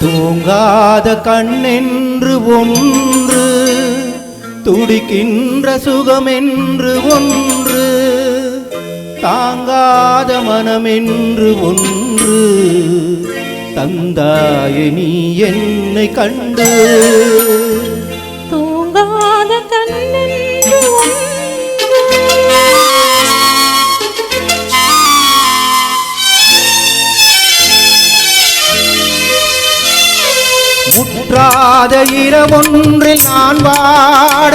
தூங்காத கண்ணென்று ஒன்று, துடிக்கின்ற சுகமென்று ஒன்று, தாங்காத மனமென்று ஒன்று, தந்தாயே நீ என்னை கண்டு. தூங்காத கண்ணென்று முற்றாத இரவொன்றில் நான் வாட,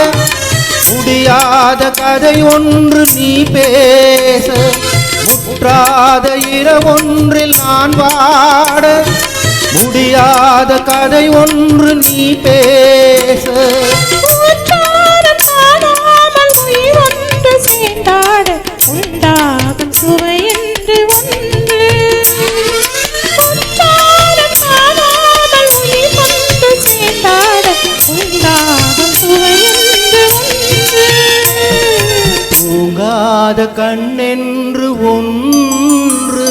முடியாத கதை ஒன்று நீ பேச. முற்றாத இரவொன்றில் நான் வாட, முடியாத கதை ஒன்று நீ பேச. சேர்ந்தாட உண்டாகும் சுவை என்று ஒன்று, சேர்ந்தாட உண்டாகும் சுவை என்று ஒன்று. தூங்காத கண்ணென்று ஒன்று.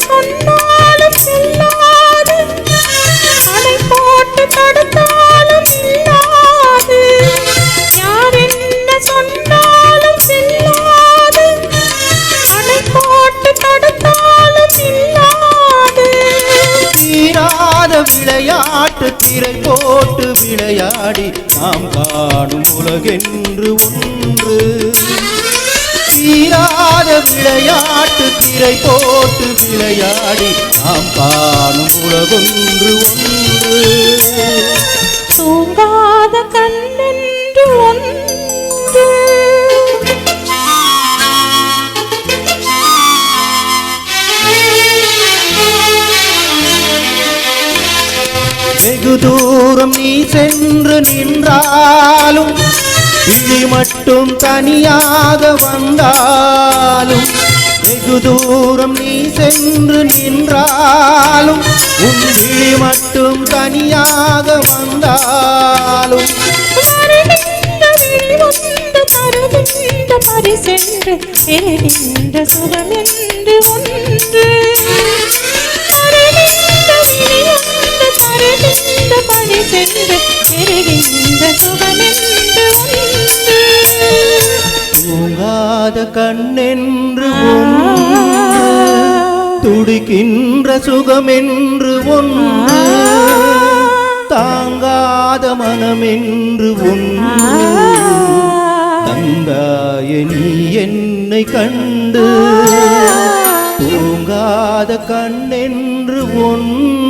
சொன்னாலும் செல்லாது, அணை போட்டு தடுத்தாலும் இல்லாது. யார் என்ன சொன்னாலும் செல்லாது, அணை போட்டு தடுத்தாலும் இல்லாது. தீராத விளையாட்டு திரை போட்டு விளையாடி நாம் காணும் உலகென்று ஒன்று. தீராத விளையாட்டு திரை போட்டு விளையாடி நாம் காணும் உலகொன்று ஒன்று. தூங்காத கண்ணென்று ஒன்று. வெகு தூரம் நீ சென்று நின்றாலும், விழி மட்டும் தனியாக வந்தாலும். வெகு தூரம் நீ சென்று நின்றாலும், உன் விழி மட்டும் தனியாக வந்தாலும். பரிசென்று எரிகின்ற சுகமென்று ஒன்று, பரிசென்று எரிகின்ற சுகமென்று ஒன்று. தூங்காத கண்ணென்று ஒன்று, துடிக்கின்ற சுகமென்று ஒன்று, தாங்காத மனமென்று ஒன்று, தந்தாயே நீ என்னை கண்டு. தூங்காத கண்ணென்று ஒன்று.